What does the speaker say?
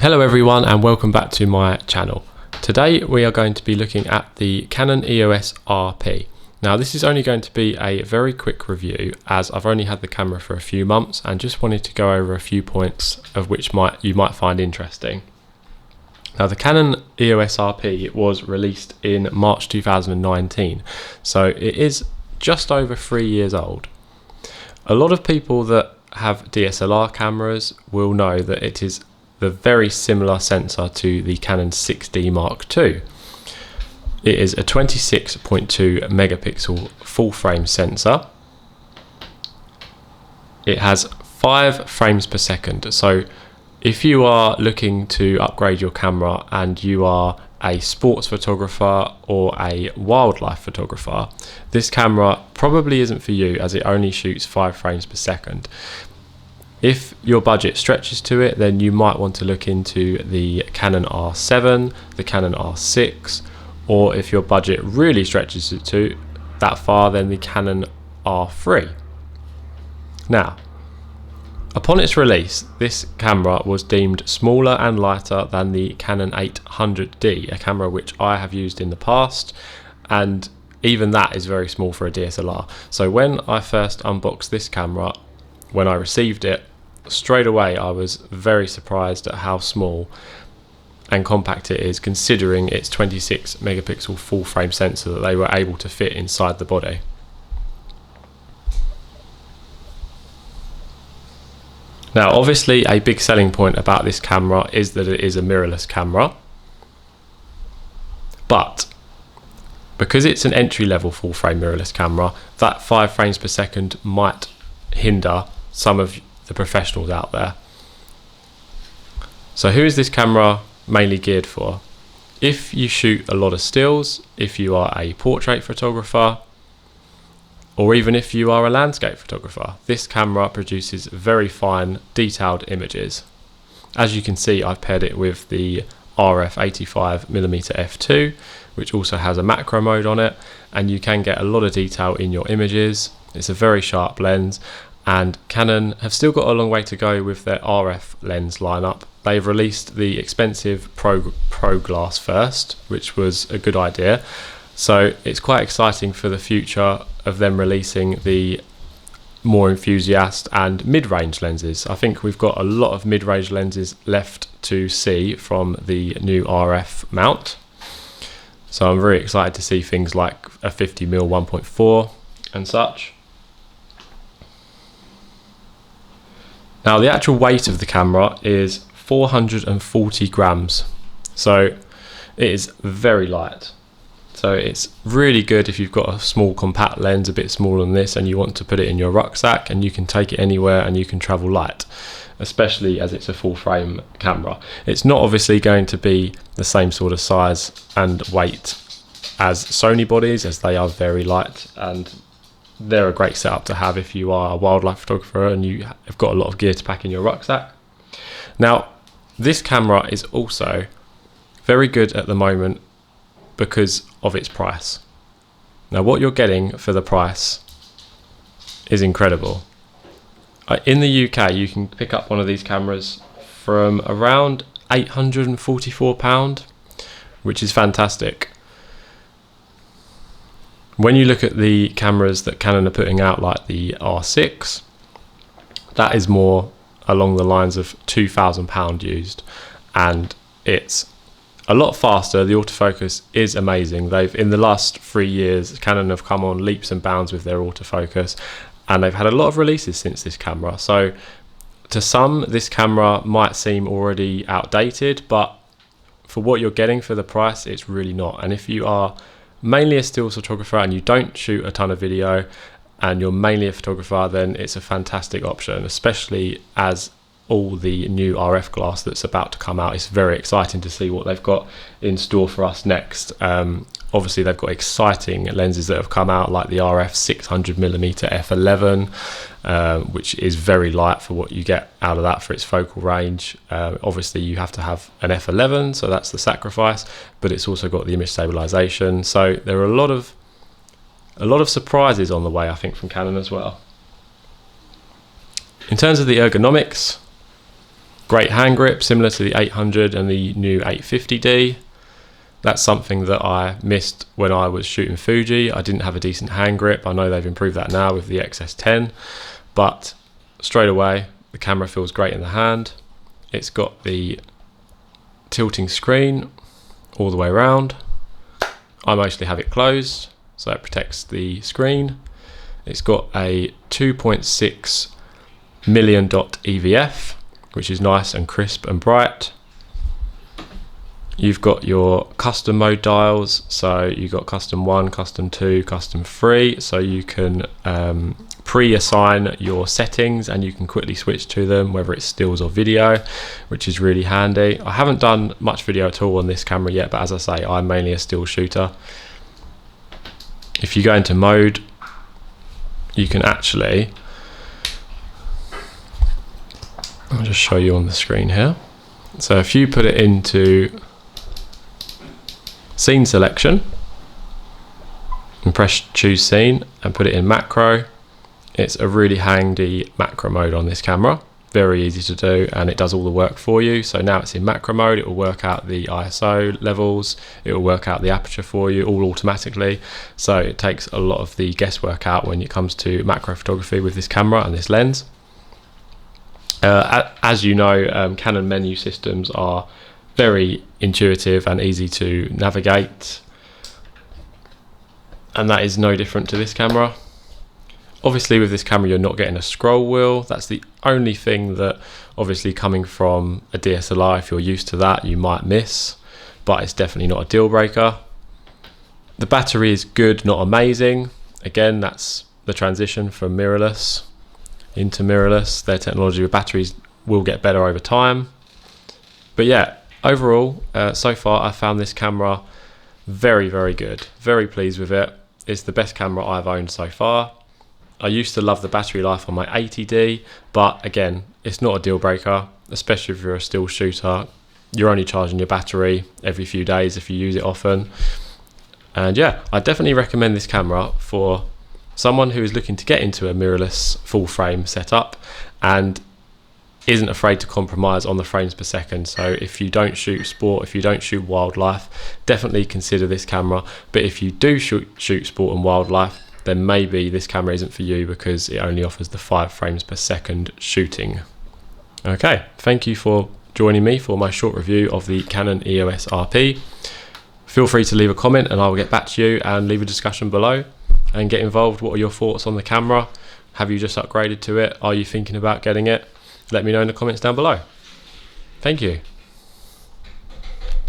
Hello everyone and welcome back to my channel. Today we are going to be looking at the Canon EOS RP. Now this is only going to be a very quick review as I've only had the camera for a few months and just wanted to go over a few points of which you might find interesting. Now the Canon EOS RP was released in March 2019, so it is just over 3 years old. A lot of people that have DSLR cameras will know that it is the very similar sensor to the Canon 6D Mark II. It is a 26.2 megapixel full frame sensor. It has 5 frames per second. So if you are looking to upgrade your camera and you are a sports photographer or a wildlife photographer, this camera probably isn't for you as it only shoots 5 frames per second. If your budget stretches to it, then you might want to look into the Canon R7, the Canon R6, or if your budget really stretches it to that far, then the Canon R3. Now, upon its release, this camera was deemed smaller and lighter than the Canon 800D, a camera which I have used in the past, and even that is very small for a DSLR. So when I first unboxed this camera, when I received it, straight away I was very surprised at how small and compact it is, considering its 26 megapixel full frame sensor that they were able to fit inside the body. Now obviously a big selling point about this camera is that it is a mirrorless camera, but because it's an entry-level full frame mirrorless camera, that 5 frames per second might hinder some of the professionals out there. So who is this camera mainly geared for? If you shoot a lot of stills, if you are a portrait photographer, or even if you are a landscape photographer, this camera produces very fine detailed images. As you can see, I've paired it with the RF 85mm f2, which also has a macro mode on it, and you can get a lot of detail in your images. It's a very sharp lens, and Canon have still got a long way to go with their RF lens lineup. They've released the expensive Pro Glass first, which was a good idea. So it's quite exciting for the future of them releasing the more enthusiast and mid-range lenses. I think we've got a lot of mid-range lenses left to see from the new RF mount. So I'm very excited to see things like a 50mm 1.4 and such. Now the actual weight of the camera is 440 grams, so it is very light. So it's really good if you've got a small compact lens, a bit smaller than this, and you want to put it in your rucksack and you can take it anywhere and you can travel light, especially as it's a full frame camera. It's not obviously going to be the same sort of size and weight as Sony bodies, as they are very light, and they're a great setup to have if you are a wildlife photographer and you have got a lot of gear to pack in your rucksack. Now, this camera is also very good at the moment because of its price. Now, what you're getting for the price is incredible. In the UK, you can pick up one of these cameras from around £844, which is fantastic. When you look at the cameras that Canon are putting out, like the R6, that is more along the lines of £2,000 used, and it's a lot faster. The autofocus is amazing. In the last 3 years, Canon have come on leaps and bounds with their autofocus, and they've had a lot of releases since this camera. So to some, this camera might seem already outdated, but for what you're getting for the price, it's really not. And if you are mainly a still photographer and you don't shoot a ton of video and you're mainly a photographer, then it's a fantastic option, especially as all the new RF glass that's about to come out. It's very exciting to see what they've got in store for us next. Obviously they've got exciting lenses that have come out, like the RF 600mm f11, which is very light for what you get out of that for its focal range. Obviously you have to have an f11, so that's the sacrifice, but it's also got the image stabilization. So there are a lot of surprises on the way, I think, from Canon as well. In terms of the ergonomics, Great hand grip, similar to the 800 and the new 850D. That's something that I missed when I was shooting Fuji. I didn't have a decent hand grip. I know they've improved that now with the XS10, but straight away the camera feels great in the hand. It's got the tilting screen all the way around. I mostly have it closed, so it protects the screen. It's got a 2.6 million dot EVF, which is nice and crisp and bright. You've got your custom mode dials, so you've got custom 1, custom 2, custom 3, so you can pre-assign your settings and you can quickly switch to them, whether it's stills or video, which is really handy. I haven't done much video at all on this camera yet, but as I say, I'm mainly a still shooter. If you go into mode, you can actually, I'll just show you on the screen here. So if you put it into scene selection and press choose scene and put it in macro, it's a really handy macro mode on this camera. Very easy to do, and it does all the work for you. So now it's in macro mode, it will work out the ISO levels, it will work out the aperture for you all automatically. So it takes a lot of the guesswork out when it comes to macro photography with this camera and this lens. As you know, Canon menu systems are very intuitive and easy to navigate, and that is no different to this camera. Obviously with this camera you're not getting a scroll wheel. That's the only thing that, obviously coming from a DSLR, if you're used to that, you might miss, but it's definitely not a deal breaker. The battery is good, not amazing. Again, that's the transition from mirrorless into mirrorless. Their technology with batteries will get better over time. But yeah, overall, so far I found this camera very, very good. Very pleased with it. It's the best camera I've owned so far. I used to love the battery life on my 80D, but again, it's not a deal breaker, especially if you're a still shooter. You're only charging your battery every few days if you use it often. And yeah, I definitely recommend this camera for someone who is looking to get into a mirrorless full frame setup and isn't afraid to compromise on the frames per second. So if you don't shoot sport, if you don't shoot wildlife, definitely consider this camera. But if you do shoot sport and wildlife, then maybe this camera isn't for you because it only offers the 5 frames per second shooting. Okay, thank you for joining me for my short review of the Canon EOS RP. Feel free to leave a comment and I will get back to you and leave a discussion below and get involved. What are your thoughts on the camera? Have you just upgraded to it? Are you thinking about getting it? Let me know in the comments down below. Thank you.